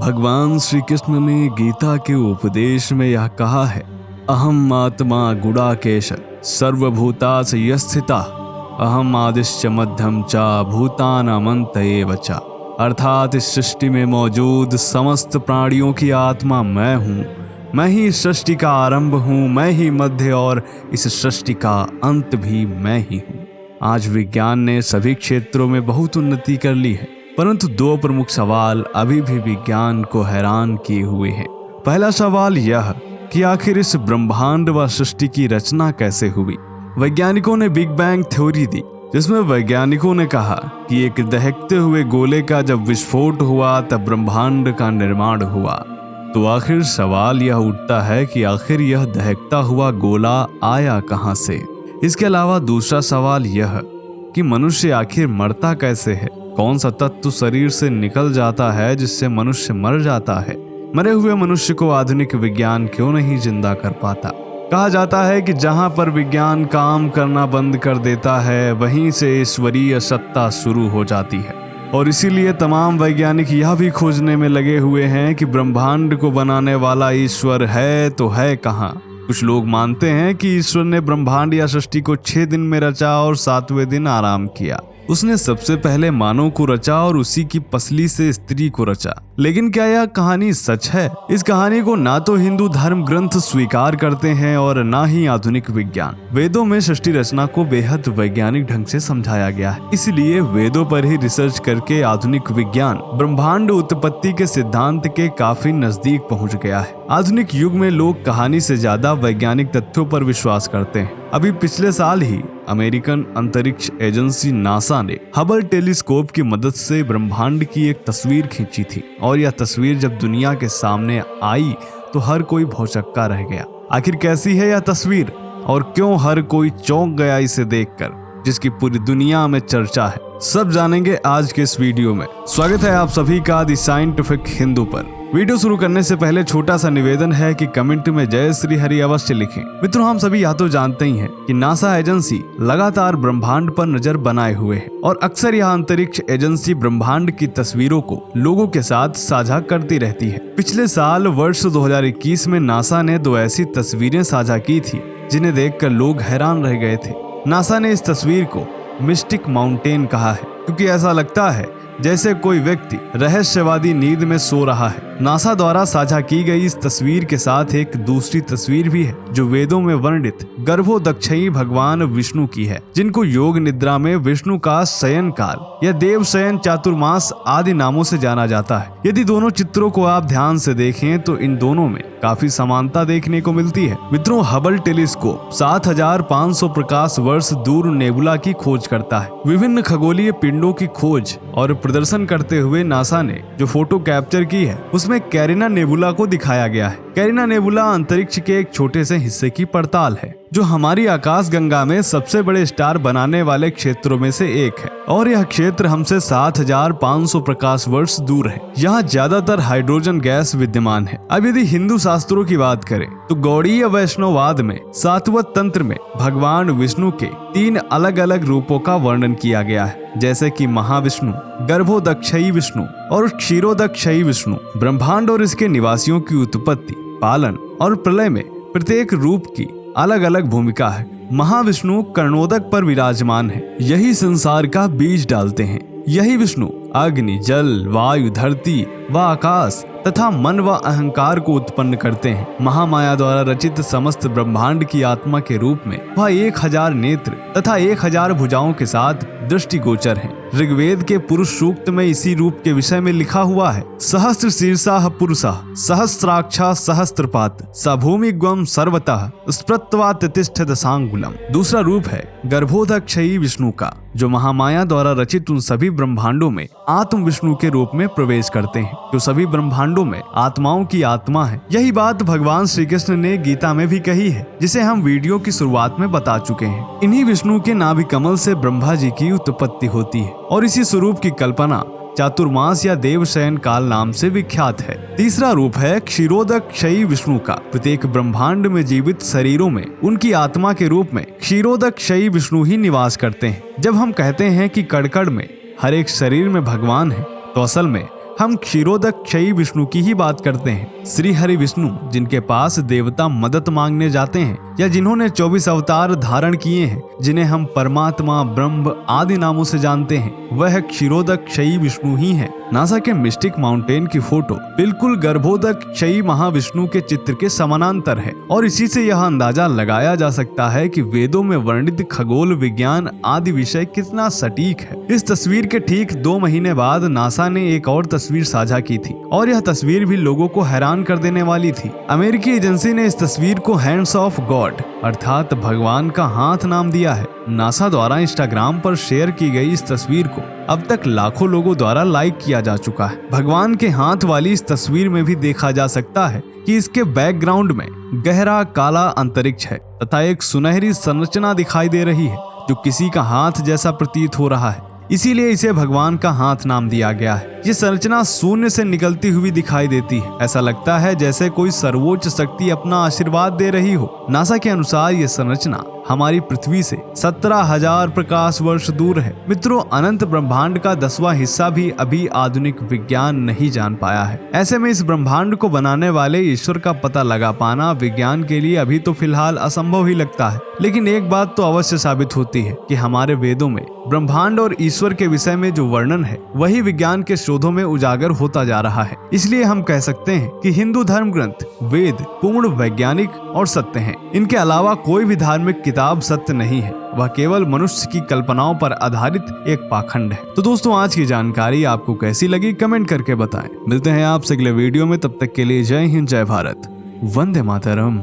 भगवान श्री कृष्ण ने गीता के उपदेश में यह कहा है, अहम आत्मा गुडाकेश सर्वभूतास यस्थिता अहम आदिश्च मध्यम च भूतानामंत एव च। अर्थात इस सृष्टि में मौजूद समस्त प्राणियों की आत्मा मैं हूँ, मैं ही इस सृष्टि का आरंभ हूँ, मैं ही मध्य और इस सृष्टि का अंत भी मैं ही हूँ। आज विज्ञान ने सभी क्षेत्रों में बहुत उन्नति कर ली है, परंतु दो प्रमुख सवाल अभी भी विज्ञान को हैरान किए हुए हैं। पहला सवाल यह कि आखिर इस ब्रह्मांड व सृष्टि की रचना कैसे हुई। वैज्ञानिकों ने बिग बैंग थ्योरी दी, जिसमें वैज्ञानिकों ने कहा कि एक दहकते हुए गोले का जब विस्फोट हुआ तब ब्रह्मांड का निर्माण हुआ। तो आखिर सवाल यह उठता है कि आखिर यह दहकता हुआ गोला आया कहां से। इसके अलावा दूसरा सवाल यह कि मनुष्य आखिर मरता कैसे है। कौन सा तत्व शरीर से निकल जाता है जिससे मनुष्य मर जाता है। मरे हुए मनुष्य को आधुनिक विज्ञान क्यों नहीं जिंदा कर पाता। कहा जाता है कि जहां पर विज्ञान काम करना बंद कर देता है वहीं से ईश्वरीय सत्ता शुरू हो जाती है, और इसीलिए तमाम वैज्ञानिक यह भी खोजने में लगे हुए हैं कि ब्रह्मांड को बनाने वाला ईश्वर है तो है कहाँ। कुछ लोग मानते हैं कि ईश्वर ने ब्रह्मांड या सृष्टि को 6 दिन में रचा और 7वें दिन आराम किया। उसने सबसे पहले मानव को रचा और उसी की पसली से स्त्री को रचा। लेकिन क्या यह कहानी सच है? इस कहानी को ना तो हिंदू धर्म ग्रंथ स्वीकार करते हैं और ना ही आधुनिक विज्ञान। वेदों में सृष्टि रचना को बेहद वैज्ञानिक ढंग से समझाया गया है, इसलिए वेदों पर ही रिसर्च करके आधुनिक विज्ञान ब्रह्मांड उत्पत्ति के सिद्धांत के काफी नजदीक पहुंच गया है। आधुनिक युग में लोग कहानी से ज्यादा वैज्ञानिक तथ्यों पर विश्वास करते हैं। अभी पिछले साल ही अमेरिकन अंतरिक्ष एजेंसी नासा ने हबल टेलीस्कोप की मदद से ब्रह्मांड की एक तस्वीर खींची थी, और यह तस्वीर जब दुनिया के सामने आई तो हर कोई भौचक्का रह गया। आखिर कैसी है यह तस्वीर और क्यों हर कोई चौंक गया इसे देखकर, जिसकी पूरी दुनिया में चर्चा है, सब जानेंगे आज के इस वीडियो में। स्वागत है आप सभी का द साइंटिफिक हिंदू पर। वीडियो शुरू करने से पहले छोटा सा निवेदन है कि कमेंट में जय श्री हरि अवश्य लिखें। मित्रों, हम सभी यह तो जानते ही हैं कि नासा एजेंसी लगातार ब्रह्मांड पर नजर बनाए हुए है, और अक्सर यह अंतरिक्ष एजेंसी ब्रह्मांड की तस्वीरों को लोगों के साथ साझा करती रहती है। पिछले साल वर्ष 2021 में नासा ने 2 ऐसी तस्वीरें साझा की थी जिन्हें देखकर लोग हैरान रह गए थे। नासा ने इस तस्वीर को मिस्टिक माउंटेन कहा है, क्योंकि ऐसा लगता है जैसे कोई व्यक्ति रहस्यवादी नींद में सो रहा है। नासा द्वारा साझा की गई इस तस्वीर के साथ एक दूसरी तस्वीर भी है, जो वेदों में वर्णित गर्भोदक्षयी भगवान विष्णु की है, जिनको योग निद्रा में विष्णु का शयन काल या देव शयन चातुर्मास आदि नामों से जाना जाता है। यदि दोनों चित्रों को आप ध्यान से देखें तो इन दोनों में काफी समानता देखने को मिलती है। मित्रों, हबल टेलीस्कोप 7500 प्रकाश वर्ष दूर नेबुला की खोज करता है। विभिन्न खगोलीय पिंडों की खोज और प्रदर्शन करते हुए नासा ने जो फोटो कैप्चर की है उसमें कैरिना नेबुला को दिखाया गया है। कैरिना नेबुला अंतरिक्ष के एक छोटे से हिस्से की पड़ताल है, जो हमारी आकाश गंगा में सबसे बड़े स्टार बनाने वाले क्षेत्रों में से एक है, और यह क्षेत्र हमसे 7500 प्रकाश वर्ष दूर है। यहाँ ज्यादातर हाइड्रोजन गैस विद्यमान है। अब यदि हिंदू शास्त्रों की बात करें तो गौड़ीय वैष्णववाद में सातवत तंत्र में भगवान विष्णु के 3 अलग अलग रूपों का वर्णन किया गया है, जैसे कि महाविष्णु, गर्भोदक्षयी विष्णु और क्षीरोदक्षयी विष्णु। ब्रह्मांड और इसके निवासियों की उत्पत्ति, पालन और प्रलय में प्रत्येक रूप की अलग अलग भूमिका है। महाविष्णु कर्णोदक पर विराजमान है, यही संसार का बीज डालते हैं। यही विष्णु अग्नि, जल, वायु, धरती व आकाश तथा मन व अहंकार को उत्पन्न करते हैं। महामाया द्वारा रचित समस्त ब्रह्मांड की आत्मा के रूप में वह 1000 नेत्र तथा 1000 भुजाओं के साथ दृष्टिगोचर हैं। ऋग्वेद के पुरुष सूक्त में इसी रूप के विषय में लिखा हुआ है, सहस्त्र शीर्षः पुरुषः सहस्त्राक्षा सहस्त्रपात स भूमिग्वम सर्वतः स्प्रत्वा तिष्ठत सांगुलम। दूसरा रूप है गर्भोदक्षयी विष्णु का, जो महामाया द्वारा रचित उन सभी ब्रह्मांडों में आत्म विष्णु के रूप में प्रवेश करते हैं, जो सभी ब्रह्मांडों में आत्माओं की आत्मा है। यही बात भगवान श्री कृष्ण ने गीता में भी कही है, जिसे हम वीडियो की शुरुआत में बता चुके हैं। इन्हीं विष्णु के नाभि कमल से ब्रह्मा जी की उत्पत्ति होती है, और इसी स्वरूप की कल्पना चातुर्मास या देव शयन काल नाम से विख्यात है। तीसरा रूप है क्षीरोदक्षयी विष्णु का। प्रत्येक ब्रह्मांड में जीवित शरीरों में उनकी आत्मा के रूप में क्षीरोदक्षयी विष्णु ही निवास करते हैं। जब हम कहते हैं कि कड़कड़ में हर एक शरीर में भगवान है, तो असल में हम क्षीरोदक क्षयी विष्णु की ही बात करते हैं। श्री हरि विष्णु जिनके पास देवता मदद मांगने जाते हैं या जिन्होंने 24 अवतार धारण किए हैं, जिन्हें हम परमात्मा ब्रह्म आदि नामों से जानते हैं, वह क्षीरोदक क्षयी विष्णु ही है। नासा के मिस्टिक माउंटेन की फोटो बिल्कुल गर्भोदक क्षयी महाविष्णु के चित्र के समानांतर है और इसी से यह अंदाजा लगाया जा सकता है कि वेदों में वर्णित खगोल विज्ञान आदि विषय कितना सटीक है। इस तस्वीर के ठीक 2 महीने बाद नासा ने एक और तस्वीर साझा की थी और यह तस्वीर भी लोगों को हैरान कर देने वाली थी। अमेरिकी एजेंसी ने इस तस्वीर को हैंड्स ऑफ गॉड अर्थात भगवान का हाथ नाम दिया है। नासा द्वारा इंस्टाग्राम पर शेयर की गई इस तस्वीर को अब तक लाखों लोगों द्वारा लाइक किया जा चुका है। भगवान के हाथ वाली इस तस्वीर में भी देखा जा सकता है कि इसके बैकग्राउंड में गहरा काला अंतरिक्ष है तथा एक सुनहरी संरचना दिखाई दे रही है जो किसी का हाथ जैसा प्रतीत हो रहा है, इसीलिए इसे भगवान का हाथ नाम दिया गया है। ये संरचना शून्य से निकलती हुई दिखाई देती है। ऐसा लगता है जैसे कोई सर्वोच्च शक्ति अपना आशीर्वाद दे रही हो। नासा के अनुसार ये संरचना हमारी पृथ्वी से 17,000 प्रकाश वर्ष दूर है। मित्रों, अनंत ब्रह्मांड का 10वां हिस्सा भी अभी आधुनिक विज्ञान नहीं जान पाया है। ऐसे में इस ब्रह्मांड को बनाने वाले ईश्वर का पता लगा पाना विज्ञान के लिए अभी तो फिलहाल असंभव ही लगता है। लेकिन एक बात तो अवश्य साबित होती है कि हमारे वेदों में ब्रह्मांड और ईश्वर के विषय में जो वर्णन है वही विज्ञान के शोधों में उजागर होता जा रहा है। इसलिए हम कह सकते हैं कि हिंदू धर्म ग्रंथ वेद पूर्ण वैज्ञानिक और सत्य हैं। इनके अलावा कोई भी धार्मिक किताब सत्य नहीं है, वह केवल मनुष्य की कल्पनाओं पर आधारित एक पाखंड है। तो दोस्तों, आज की जानकारी आपको कैसी लगी कमेंट करके बताएं। मिलते हैं आपसे अगले वीडियो में, तब तक के लिए जय हिंद, जय भारत, वंदे मातरम।